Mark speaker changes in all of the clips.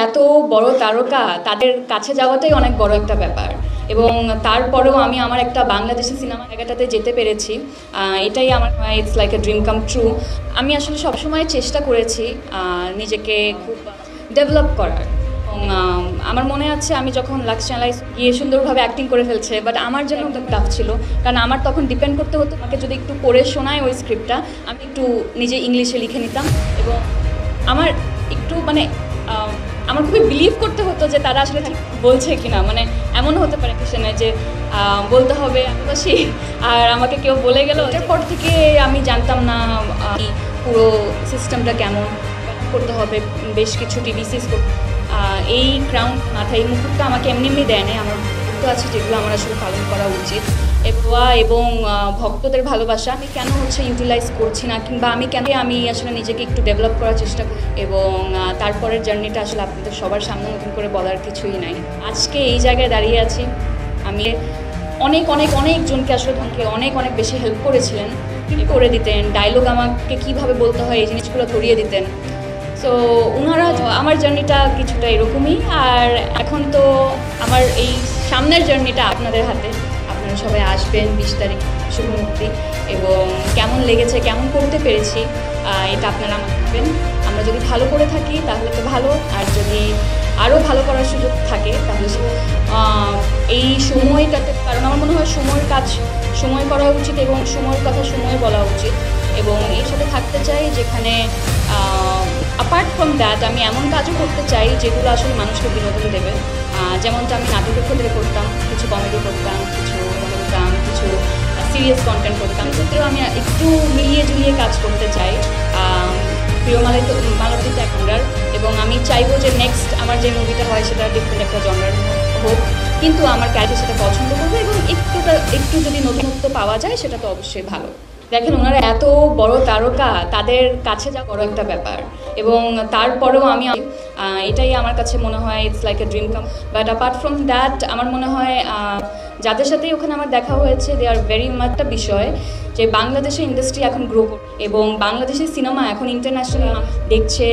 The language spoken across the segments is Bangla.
Speaker 1: এত বড় তারকা তাদের কাছে যাওয়াটাই অনেক বড় একটা ব্যাপার এবং তারপরেও আমি আমার একটা বাংলাদেশি সিনেমা জায়গাটাতে যেতে পেরেছি। এটাই আমার it's like a dream come true. আমি আসলে সবসময় চেষ্টা করেছি নিজেকে খুব ডেভেলপ করার এবং আমার মনে আছে আমি যখন লাক্স চ্যানেলাইজ গিয়ে সুন্দরভাবে অ্যাক্টিং করে ফেলছে, বাট আমার জন্য একদম টাফ ছিল, কারণ আমার তখন ডিপেন্ড করতে হতো আমাকে যদি একটু পড়ে শোনায় ওই স্ক্রিপ্টটা আমি একটু নিজে ইংলিশে লিখে নিতাম এবং আমার একটু আমার খুবই বিলিভ করতে হতো যে তারা আসলে ঠিক বলছে কিনা। এমন হতে পারে কিসেনে যে বলতে হবে আদিবাসী আর আমাকে কেউ বলে গেল। এরপর থেকে আমি জানতাম না পুরো সিস্টেমটা কেমন করতে হবে। বেশ কিছু টিভি সিরিজ এই ক্রাউন মাথায় এই মুকুটটা আমাকে এমনি দেয় নাই, আমার মুকুট আছে যেগুলো আমার আসলে পালন করা উচিত। এবং ভক্তদের ভালোবাসা আমি কেন ইউটিলাইজ করছি না, কিংবা আমি আসলে নিজেকে একটু ডেভেলপ করার চেষ্টা করি এবং তারপরের জার্নিটা আসলে আপনাদের সবার সামনে নতুন করে বলার কিছুই নাই। আজকে এই জায়গায় দাঁড়িয়ে আছি। আমি অনেকজনকে আসলে অনেক বেশি হেল্প করেছিলেন, করে দিতেন ডায়লগ আমাকে কীভাবে বলতে হয় এই জিনিসগুলো ধরিয়ে দিতেন। সো ওনারা আমার জার্নিটা কিছুটা এরকমই। আর এখন তো আমার এই সামনের জার্নিটা আপনাদের হাতে। আপনারা সবাই আসবেন 20 তারিখ শুভমুক্তি, এবং কেমন লেগেছে কেমন করতে পেরেছি এটা আপনারা বলবেন। আমরা যদি ভালো করে থাকি তাহলে তো ভালো, আর যদি আরও ভালো করার সুযোগ থাকে তাহলে এই সময়টাতে, কারণ আমার মনে হয় সময়ের কাজ সময় করা উচিত এবং সময়ের কথা সময় বলা উচিত। এবং এর সাথে থাকতে চাই যেখানে অ্যাপার্ট ফ্রম দ্যাট আমি এমন কাজও করতে চাই যেগুলো আসলে মানুষকে বিনোদন দেবে। যেমনটা আমি নাটকের ক্ষেত্রে করতাম, কিছু কমেডি করতাম, কিছু করতাম, কিছু সিরিয়াস কন্টেন্ট করতাম। সেক্ষেত্রেও আমি একটু মিলিয়ে জুলিয়ে কাজ করতে চাই প্রিয় মালতীতে এখনকার। এবং আমি চাইবো যে নেক্সট আমার যে মুভিটা হয় সেটা ডিফারেন্ট একটা জনরার হোক, কিন্তু আমার ক্যারেক্টার সেটা পছন্দ করবে এবং একটু যদি নতুনত্ব পাওয়া যায় সেটা তো অবশ্যই ভালো। দেখেন, ওনারা এত বড় তারকা তাদের কাছে যা বড় একটা ব্যাপার এবং তারপরেও আমি এটাই আমার কাছে মনে হয় it's like a dream come. But apart from that আমার মনে হয় যাদের সাথেই ওখানে আমার দেখা হয়েছে দে আর ভেরি মাচ একটা বিষয় যে বাংলাদেশের ইন্ডাস্ট্রি এখন গ্রো করে এবং বাংলাদেশের সিনেমা এখন ইন্টারন্যাশনাল দেখছে,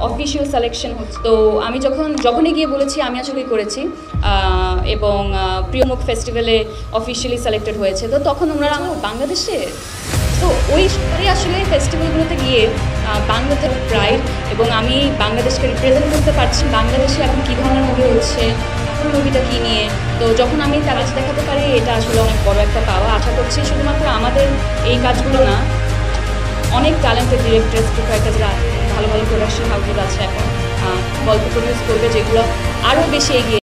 Speaker 1: অফিসিয়াল সিলেকশন হচ্ছে। তো আমি যখনই গিয়ে বলেছি আমি আসলেই করেছি এবং প্রিয়মুখ ফেস্টিভ্যালে অফিসিয়ালি সিলেক্টেড হয়েছে, তো তখন ওনারা বাংলাদেশে, তো ওই আসলে ফেস্টিভ্যালগুলোতে গিয়ে বাংলাদেশের প্রাইড এবং আমি বাংলাদেশকে রিপ্রেজেন্ট করতে পারছি। বাংলাদেশে এখন কী ধরনের মুভি হচ্ছে, মুভিটা কী নিয়ে, তো যখন আমি তার কাছে দেখাতে পারি এটা আসলে অনেক বড় একটা পাওয়া। আশা করছি শুধুমাত্র আমাদের এই কাজগুলো না, অনেক ট্যালেন্টেড ডিরেক্টর স্ক্রিপ্টরাইটার যারা ভালো প্রোডাকশন হাউসগুলো আছে এখন গল্প প্রডিউস করবে যেগুলো আরও বেশি এগিয়ে